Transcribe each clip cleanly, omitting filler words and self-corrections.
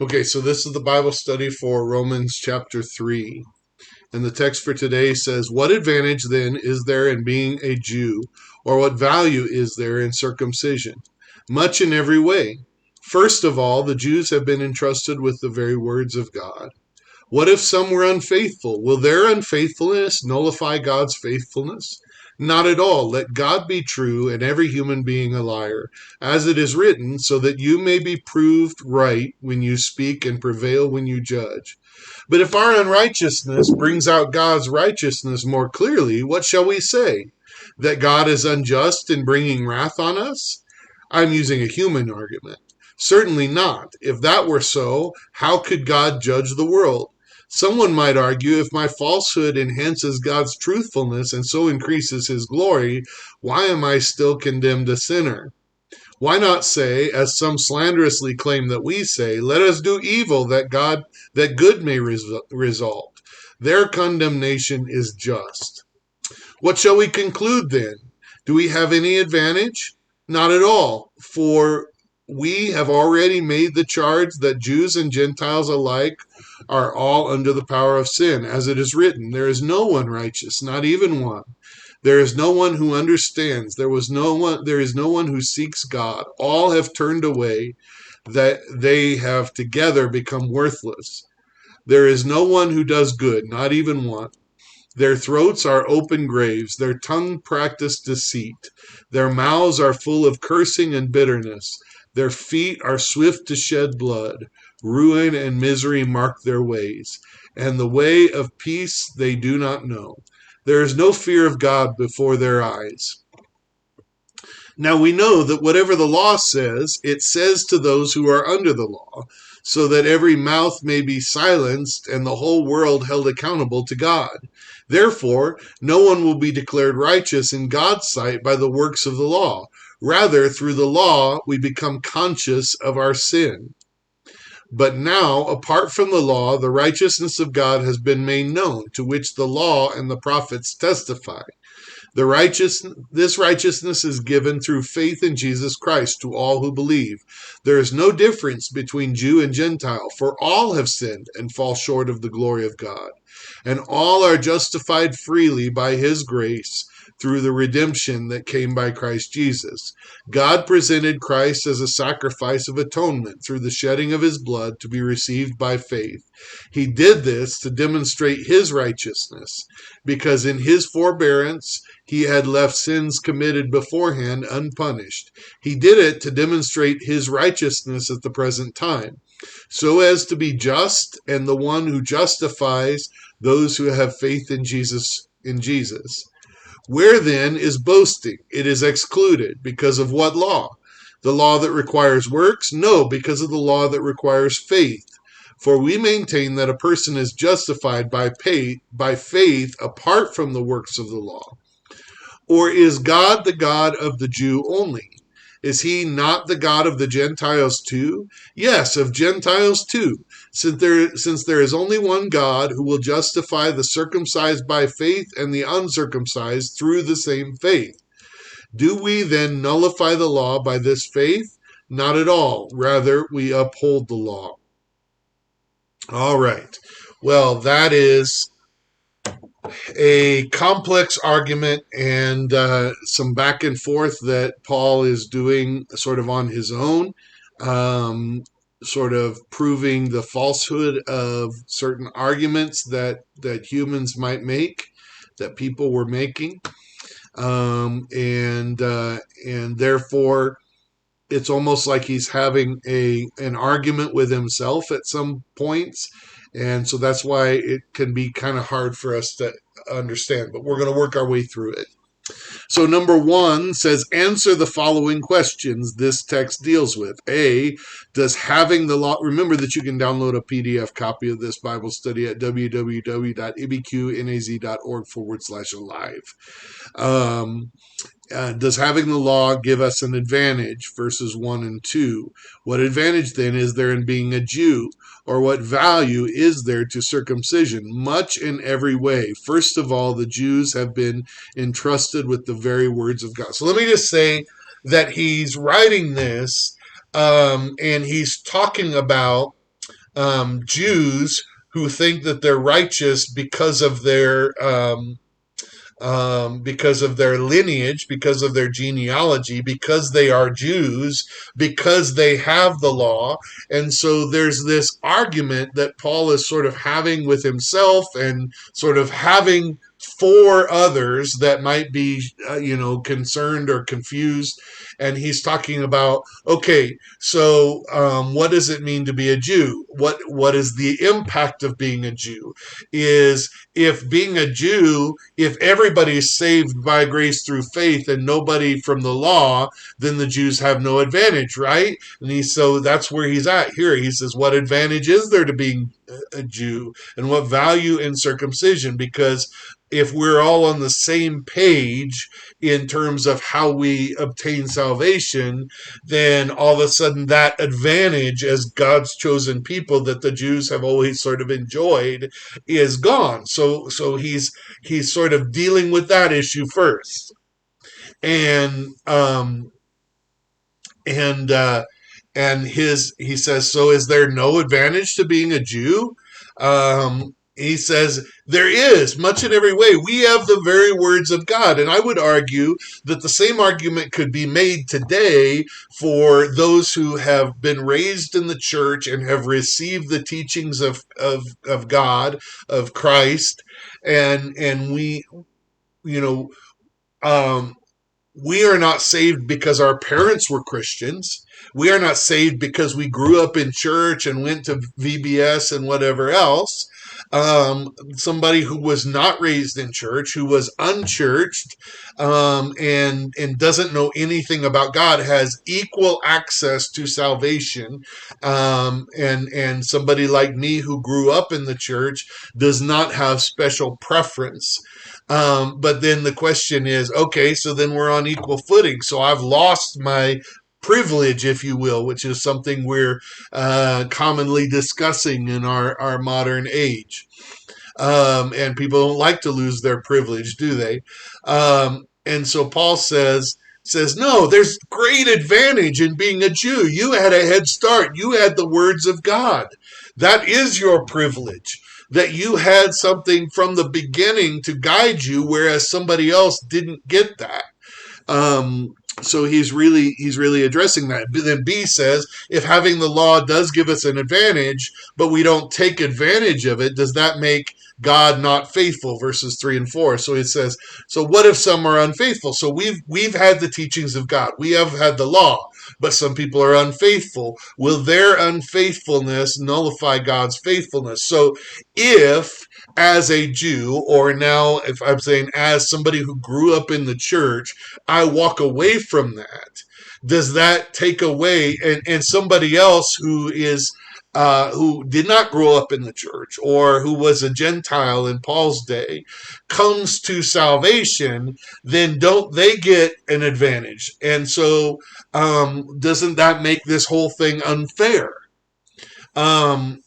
Okay, so this is the Bible study for Romans chapter 3. And the text for today says, "What advantage then is there in being a Jew, or what value is there in circumcision? Much in every way. First of all, the Jews have been entrusted with the very words of God. What if some were unfaithful? Will their unfaithfulness nullify God's faithfulness? Not at all. Let God be true and every human being a liar, as it is written, so that you may be proved right when you speak and prevail when you judge. But if our unrighteousness brings out God's righteousness more clearly, what shall we say? That God is unjust in bringing wrath on us? I'm using a human argument. Certainly not. If that were so, how could God judge the world? Someone might argue, if my falsehood enhances God's truthfulness and so increases his glory, why am I still condemned a sinner? Why not say, as some slanderously claim that we say, let us do evil that good may result. Their condemnation is just. What shall we conclude then? Do we have any advantage? Not at all, for we have already made the charge that Jews and Gentiles alike are all under the power of sin. As it is written, there is no one righteous, not even one. There is no one who understands. There is no one who seeks God. All have turned away, that they have together become worthless. There is no one who does good, not even one. Their throats are open graves, their tongue practice deceit. Their mouths are full of cursing and bitterness. Their feet are swift to shed blood. Ruin and misery mark their ways, and the way of peace they do not know. There is no fear of God before their eyes. Now we know that whatever the law says, it says to those who are under the law, so that every mouth may be silenced and the whole world held accountable to God. Therefore, no one will be declared righteous in God's sight by the works of the law. Rather, through the law, we become conscious of our sin. But now, apart from the law, the righteousness of God has been made known, to which the law and the prophets testify. This righteousness is given through faith in Jesus Christ to all who believe. There is no difference between Jew and Gentile, for all have sinned and fall short of the glory of God. And all are justified freely by his grace through the redemption that came by Christ Jesus. God presented Christ as a sacrifice of atonement through the shedding of his blood to be received by faith. He did this to demonstrate his righteousness, because in his forbearance he had left sins committed beforehand unpunished. He did it to demonstrate his righteousness at the present time, so as to be just and the one who justifies those who have faith in Jesus. Where then is boasting? It is excluded. Because of what law? The law that requires works? No, because of the law that requires faith. For we maintain that a person is justified by faith apart from the works of the law. Or is God the God of the Jew only? Is he not the God of the Gentiles too? Yes, of Gentiles too, since there is only one God who will justify the circumcised by faith and the uncircumcised through the same faith. Do we then nullify the law by this faith? Not at all. Rather, we uphold the law. All right. Well, that is a complex argument and some back and forth that Paul is doing sort of on his own, sort of proving the falsehood of certain arguments that humans might make, that people were making, and therefore it's almost like he's having an argument with himself at some points. And so that's why it can be kind of hard for us to understand, but we're going to work our way through it. So number 1 says, answer the following questions this text deals with. A, does having the law, remember that you can download a PDF copy of this Bible study at www.abqnaz.org/alive. Does having the law give us an advantage? Verses 1 and 2. What advantage then is there in being a Jew? Or what value is there to circumcision? Much in every way. First of all, the Jews have been entrusted with the very words of God. So let me just say that he's writing this, and he's talking about Jews who think that they're righteous because of their lineage, because of their genealogy, because they are Jews, because they have the law. And so there's this argument that Paul is sort of having with himself and sort of having for others that might be, concerned or confused. And he's talking about, okay, so what does it mean to be a Jew? What is the impact of being a Jew? Is if being a Jew, if everybody's saved by grace through faith and nobody from the law, then the Jews have no advantage, right? So that's where he's at here. He says, what advantage is there to being a Jew, and what value in circumcision? Because if we're all on the same page in terms of how we obtain salvation, then all of a sudden that advantage as God's chosen people that the Jews have always sort of enjoyed is gone. So he's sort of dealing with that issue first, and and uh, he says, so is there no advantage to being a Jew? He says there is, much in every way. We have the very words of God, and I would argue that the same argument could be made today for those who have been raised in the church and have received the teachings of God, of Christ, and you know um, we are not saved because our parents were Christians. We are not saved because we grew up in church and went to VBS and whatever else. Somebody who was not raised in church, who was unchurched, and doesn't know anything about God, has equal access to salvation. And somebody like me who grew up in the church does not have special preference. But then the question is, okay, so then we're on equal footing. So I've lost my privilege, if you will, which is something we're commonly discussing in our modern age. And people don't like to lose their privilege, do they? And so Paul says, no, there's great advantage in being a Jew. You had a head start. You had the words of God. That is your privilege. That you had something from the beginning to guide you, whereas somebody else didn't get that. So he's really addressing that. But then B says, if having the law does give us an advantage, but we don't take advantage of it, does that make God not faithful? Verses 3 and 4. So it says, so what if some are unfaithful? So we've had the teachings of God. We have had the law, but some people are unfaithful. Will their unfaithfulness nullify God's faithfulness? So if as a Jew, or now if I'm saying as somebody who grew up in the church, I walk away from that, does that take away, and somebody else who did not grow up in the church or who was a Gentile in Paul's day comes to salvation, then don't they get an advantage? And so doesn't that make this whole thing unfair? Um,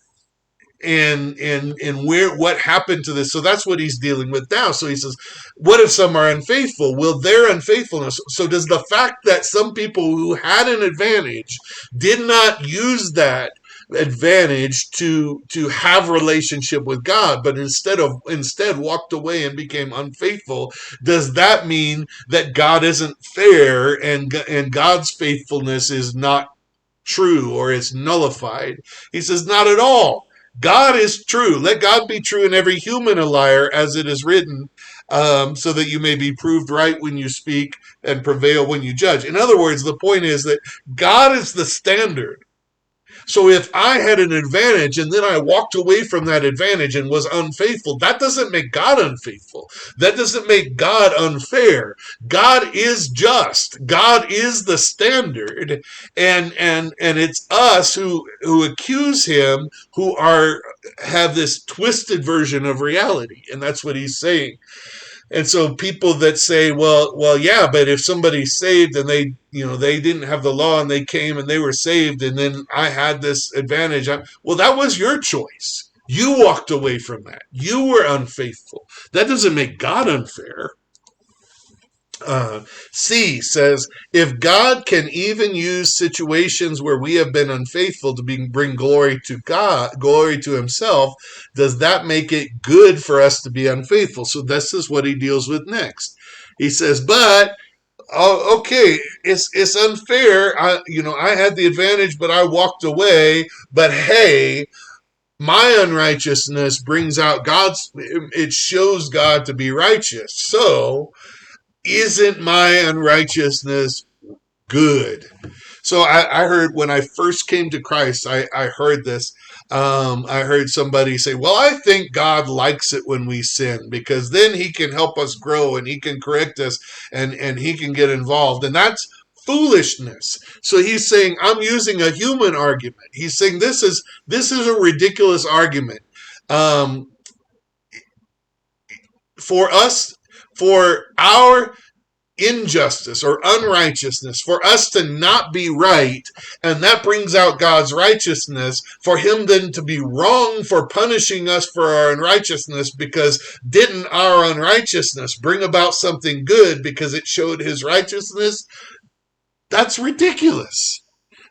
and what happened to this? So that's what he's dealing with now. So he says, what if some are unfaithful? Will their unfaithfulness, so does the fact that some people who had an advantage did not use that advantage to have relationship with God, but instead walked away and became unfaithful, does that mean that God isn't fair, and God's faithfulness is not true, or it's nullified? He says, not at all. God is true. Let God be true and every human a liar, as it is written, so that you may be proved right when you speak and prevail when you judge. In other words, the point is that God is the standard. So if I had an advantage and then I walked away from that advantage and was unfaithful, that doesn't make God unfaithful. That doesn't make God unfair. God is just. God is the standard. And it's us who accuse him who have this twisted version of reality. And that's what he's saying. And so people that say, well, yeah, but if somebody's saved and they didn't have the law and they came and they were saved, and then I had this advantage. Well, that was your choice. You walked away from that. You were unfaithful. That doesn't make God unfair. Uh, C says, if God can even use situations where we have been unfaithful to bring glory to God, glory to Himself, does that make it good for us to be unfaithful? So this is what he deals with next. He says, but okay, it's unfair. I had the advantage, but I walked away. But hey, my unrighteousness brings out God's. It shows God to be righteous. So isn't my unrighteousness good? So I heard when I first came to Christ, I heard this. I heard somebody say, well, I think God likes it when we sin because then he can help us grow and he can correct us and he can get involved. And that's foolishness. So he's saying, I'm using a human argument. He's saying this is a ridiculous argument. Um, for us, for our injustice or unrighteousness, for us to not be right, and that brings out God's righteousness, for him then to be wrong for punishing us for our unrighteousness, because didn't our unrighteousness bring about something good because it showed his righteousness? That's ridiculous.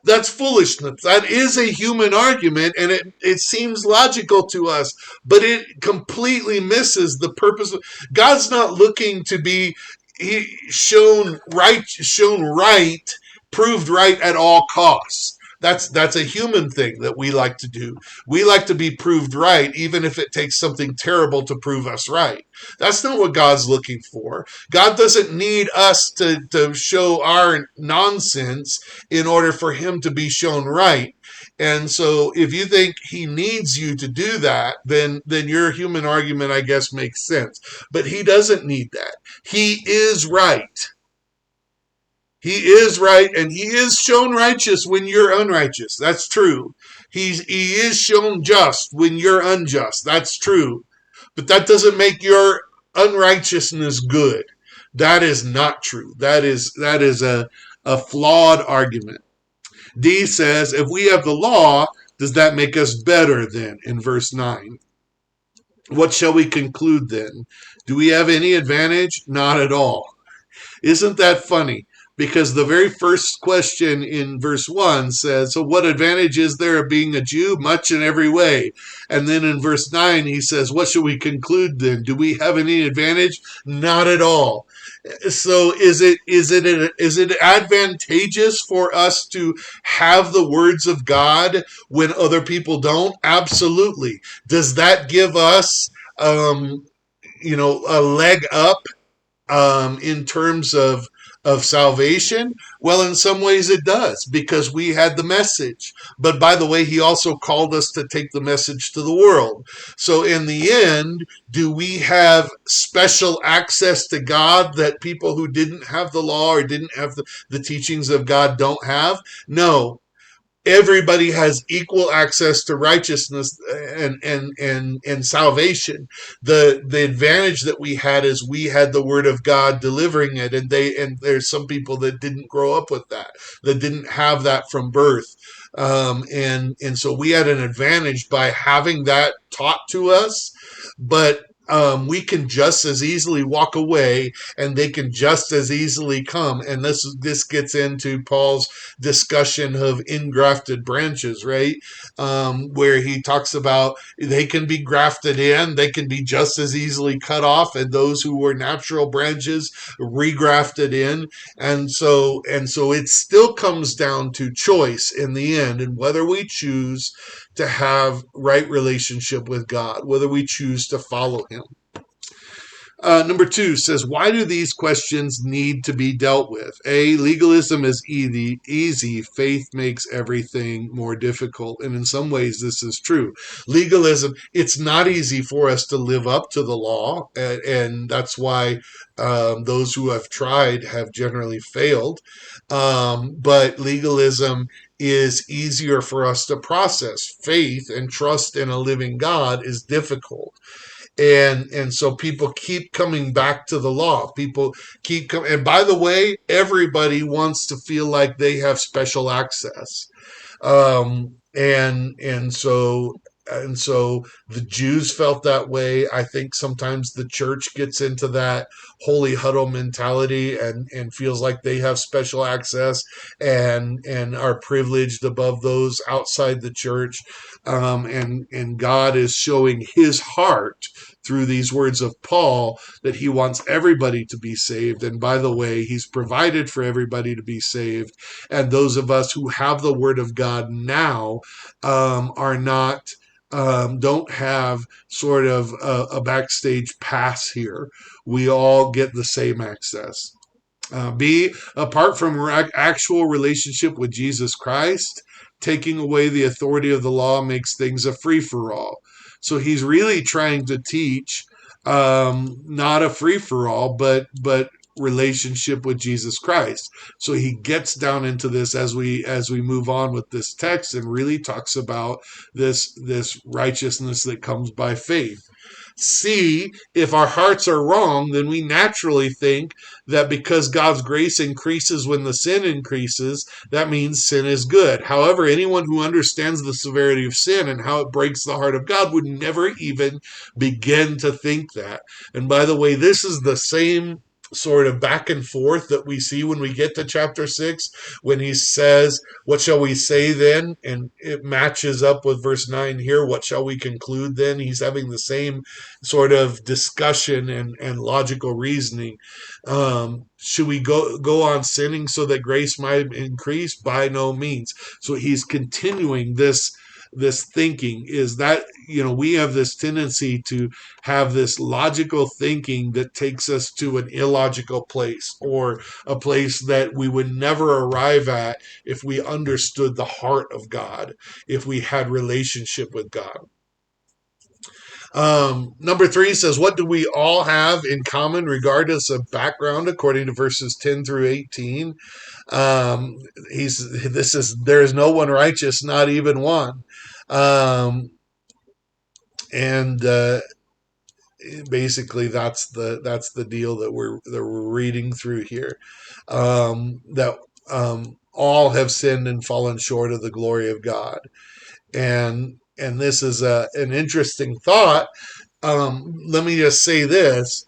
That's foolishness. That is a human argument, and it seems logical to us, but it completely misses the purpose. God's not looking to be shown right, proved right at all costs. That's a human thing that we like to do. We like to be proved right, even if it takes something terrible to prove us right. That's not what God's looking for. God doesn't need us to show our nonsense in order for him to be shown right. And so if you think he needs you to do that, then your human argument, I guess, makes sense. But he doesn't need that. He is right. He is right, and he is shown righteous when you're unrighteous. That's true. He is shown just when you're unjust. That's true. But that doesn't make your unrighteousness good. That is not true. That is a flawed argument. D says, if we have the law, does that make us better then? In verse 9. What shall we conclude then? Do we have any advantage? Not at all. Isn't that funny? Because the very first question in verse 1 says, so what advantage is there of being a Jew? Much in every way. And then in verse 9, he says, what should we conclude then? Do we have any advantage? Not at all. So is it advantageous for us to have the words of God when other people don't? Absolutely. Does that give us a leg up in terms of salvation? Well, in some ways it does, because we had the message. But by the way, he also called us to take the message to the world. So in the end, do we have special access to God that people who didn't have the law or didn't have the teachings of God don't have? No. Everybody has equal access to righteousness and salvation. The advantage that we had is we had the word of God delivering it, and there's some people that didn't grow up with that didn't have that from birth. And so we had an advantage by having that taught to us, but we can just as easily walk away, and they can just as easily come. And this gets into Paul's discussion of engrafted branches, right? Where he talks about they can be grafted in, they can be just as easily cut off, and those who were natural branches regrafted in. And so it still comes down to choice in the end, and whether we choose to have right relationship with God, whether we choose to follow him. Number 2 says, why do these questions need to be dealt with? A, legalism is easy. Faith makes everything more difficult. And in some ways, this is true. Legalism, it's not easy for us to live up to the law. And that's why those who have tried have generally failed. But legalism is easier for us to process. Faith and trust in a living God is difficult. And so people keep coming back to the law. People keep coming, and by the way, everybody wants to feel like they have special access. And so and so the Jews felt that way. I think sometimes the church gets into that holy huddle mentality and feels like they have special access and are privileged above those outside the church. And God is showing his heart through these words of Paul that he wants everybody to be saved. And by the way, he's provided for everybody to be saved. And those of us who have the word of God now are not don't have sort of a backstage pass here. We all get the same access. B, apart from actual relationship with Jesus Christ, taking away the authority of the law makes things a free for all. So he's really trying to teach not a free for all, but relationship with Jesus Christ. So he gets down into this as we move on with this text and really talks about this righteousness that comes by faith. C, if our hearts are wrong, then we naturally think that because God's grace increases when the sin increases, that means sin is good. However, anyone who understands the severity of sin and how it breaks the heart of God would never even begin to think that. And by the way, this is the same sort of back and forth that we see when we get to chapter 6, when he says, what shall we say then? And it matches up with verse 9 here. What shall we conclude then? He's having the same sort of discussion and logical reasoning. Should we go on sinning so that grace might increase? By no means. So he's continuing this thinking is that we have this tendency to have this logical thinking that takes us to an illogical place, or a place that we would never arrive at if we understood the heart of God, if we had relationship with God. Number 3 says, what do we all have in common regardless of background, according to verses 10 through 18? There is no one righteous, not even one. And basically that's the deal that we're reading through here. That all have sinned and fallen short of the glory of God. And this is an interesting thought. Let me just say this.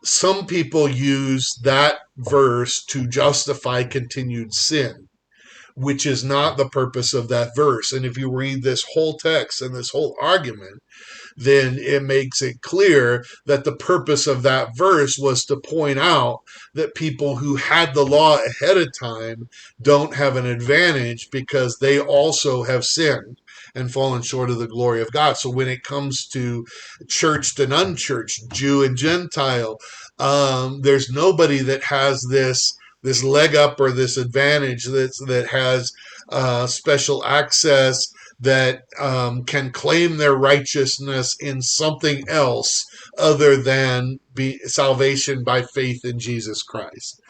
Some people use that verse to justify continued sin, which is not the purpose of that verse. And if you read this whole text and this whole argument, then it makes it clear that the purpose of that verse was to point out that people who had the law ahead of time don't have an advantage because they also have sinned and fallen short of the glory of God. So when it comes to churched and unchurched, Jew and Gentile, there's nobody that has this leg up or this advantage that has special access, that can claim their righteousness in something else other than salvation by faith in Jesus Christ.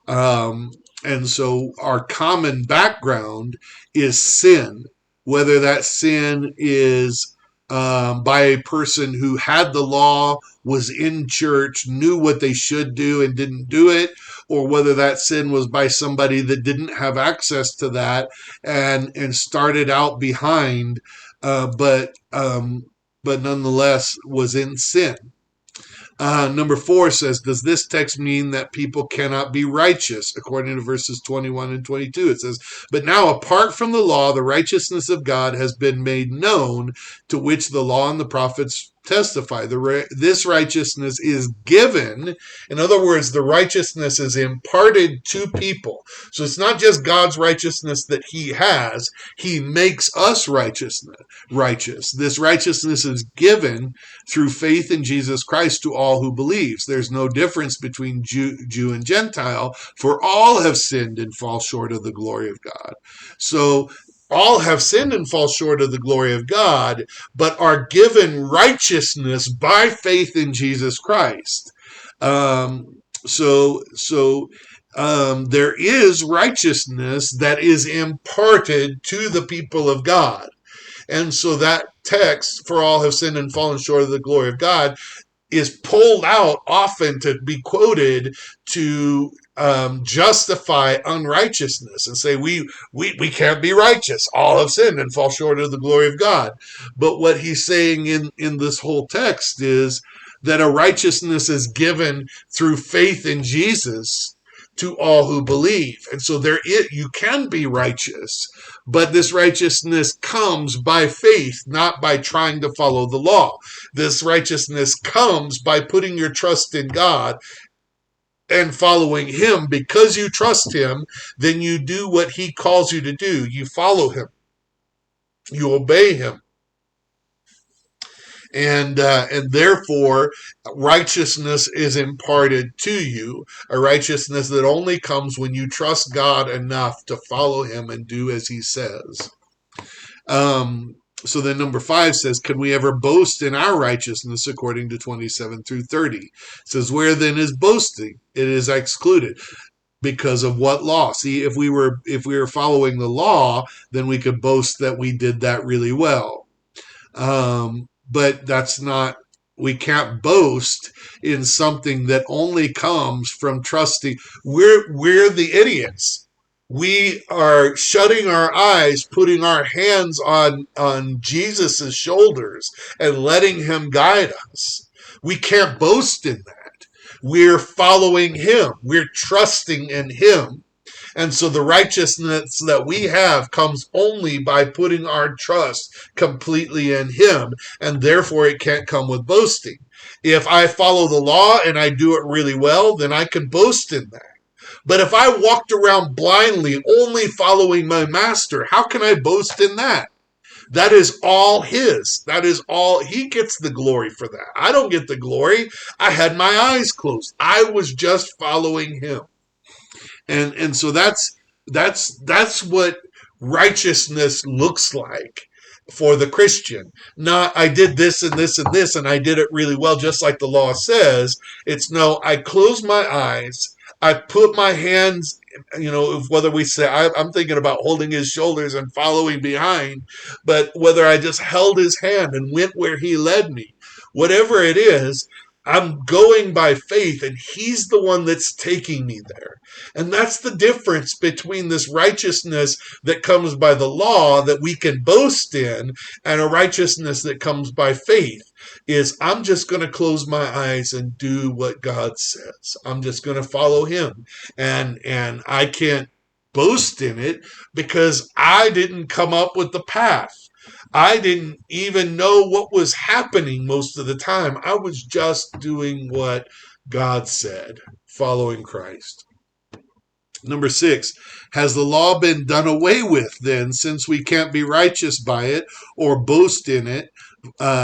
And so our common background is sin, whether that sin is by a person who had the law, was in church, knew what they should do and didn't do it, or whether that sin was by somebody that didn't have access to that and started out behind, but nonetheless was in sin. Number 4 says, does this text mean that people cannot be righteous? According to verses 21 and 22, it says, but now apart from the law, the righteousness of God has been made known, to which the law and the prophets testify. This righteousness is given. In other words, the righteousness is imparted to people. So it's not just God's righteousness that he has. He makes us righteous. This righteousness is given through faith in Jesus Christ to all who believes. There's no difference between Jew and Gentile, for all have sinned and fall short of the glory of God. So all have sinned and fall short of the glory of God, but are given righteousness by faith in Jesus Christ. So there is righteousness that is imparted to the people of God. And so that text, for all have sinned and fallen short of the glory of God, is pulled out often to be quoted to justify unrighteousness and say we can't be righteous. All have sinned and fall short of the glory of God. But what he's saying in this whole text is that a righteousness is given through faith in Jesus to all who believe. And so you can be righteous, but this righteousness comes by faith, not by trying to follow the law. This righteousness comes by putting your trust in God and following him. Because you trust him, then you do what he calls you to do. You follow him. You obey him. And therefore righteousness is imparted to you, a righteousness that only comes when you trust God enough to follow him and do as he says. So then number 5 says, can we ever boast in our righteousness, according to 27 through 30? It says, where then is boasting? It is excluded. Because of what law? See, if we were following the law, then we could boast that we did that really well. But that's not, we can't boast in something that only comes from trusting. We're the idiots. We are shutting our eyes, putting our hands on Jesus's shoulders and letting him guide us. We can't boast in that. We're following him. We're trusting in him. And so the righteousness that we have comes only by putting our trust completely in him, and therefore it can't come with boasting. If I follow the law and I do it really well, then I can boast in that. But if I walked around blindly, only following my master, how can I boast in that? That is all his. That is all. He gets the glory for that. I don't get the glory. I had my eyes closed. I was just following him. And so that's what righteousness looks like for the Christian. Not I did this and this and this and I did it really well, just like the law says. It's no, I close my eyes, I put my hands, whether we say I'm thinking about holding his shoulders and following behind, but whether I just held his hand and went where he led me, whatever it is, I'm going by faith, and he's the one that's taking me there. And that's the difference between this righteousness that comes by the law that we can boast in and a righteousness that comes by faith. Is I'm just going to close my eyes and do what God says. I'm just going to follow him. And I can't boast in it because I didn't come up with the path. I didn't even know what was happening most of the time. I was just doing what God said, following Christ. Number 6, has the law been done away with then, since we can't be righteous by it or boast in it,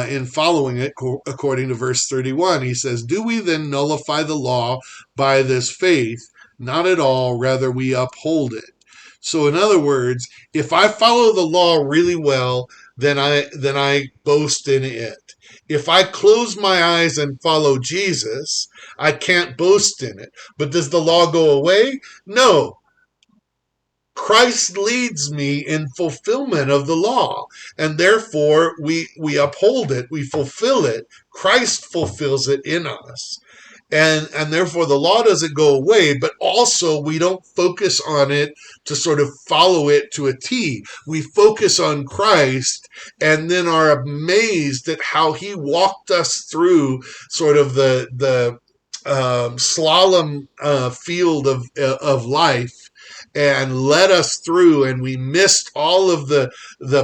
in following it, according to verse 31? He says, do we then nullify the law by this faith? Not at all, rather we uphold it. So in other words, if I follow the law really well, then I boast in it. If I close my eyes and follow Jesus, I can't boast in it. But does the law go away? No. Christ leads me in fulfillment of the law, and therefore we uphold it, we fulfill it. Christ fulfills it in us. And therefore the law doesn't go away, but also we don't focus on it to sort of follow it to a T. We focus on Christ and then are amazed at how he walked us through sort of the slalom field of life and led us through, and we missed all of the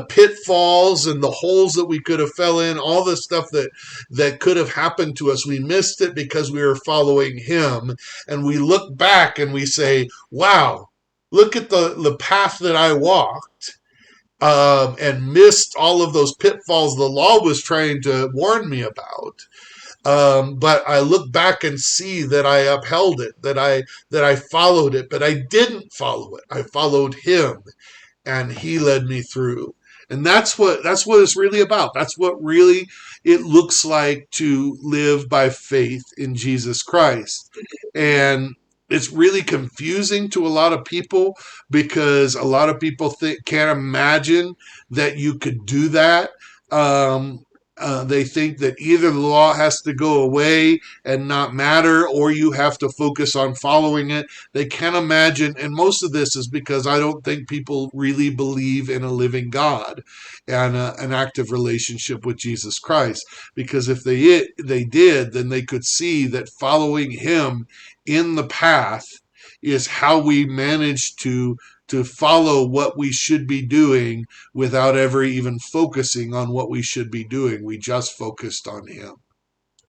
pitfalls and the holes that we could have fell in, all the stuff that could have happened to us. We missed it because we were following him, and we look back and we say, wow, look at the path that I walked, and missed all of those pitfalls the law was trying to warn me about. But I look back and see that I upheld it, that I followed it, but I didn't follow it. I followed him, and he led me through. And that's what it's really about. That's what really it looks like to live by faith in Jesus Christ. And it's really confusing to a lot of people because a lot of people can't imagine that you could do that. They think that either the law has to go away and not matter, or you have to focus on following it. They can't imagine, and most of this is because I don't think people really believe in a living God and an active relationship with Jesus Christ. Because if they did, then they could see that following Him in the path is how we manage to follow what we should be doing without ever even focusing on what we should be doing. We just focused on Him.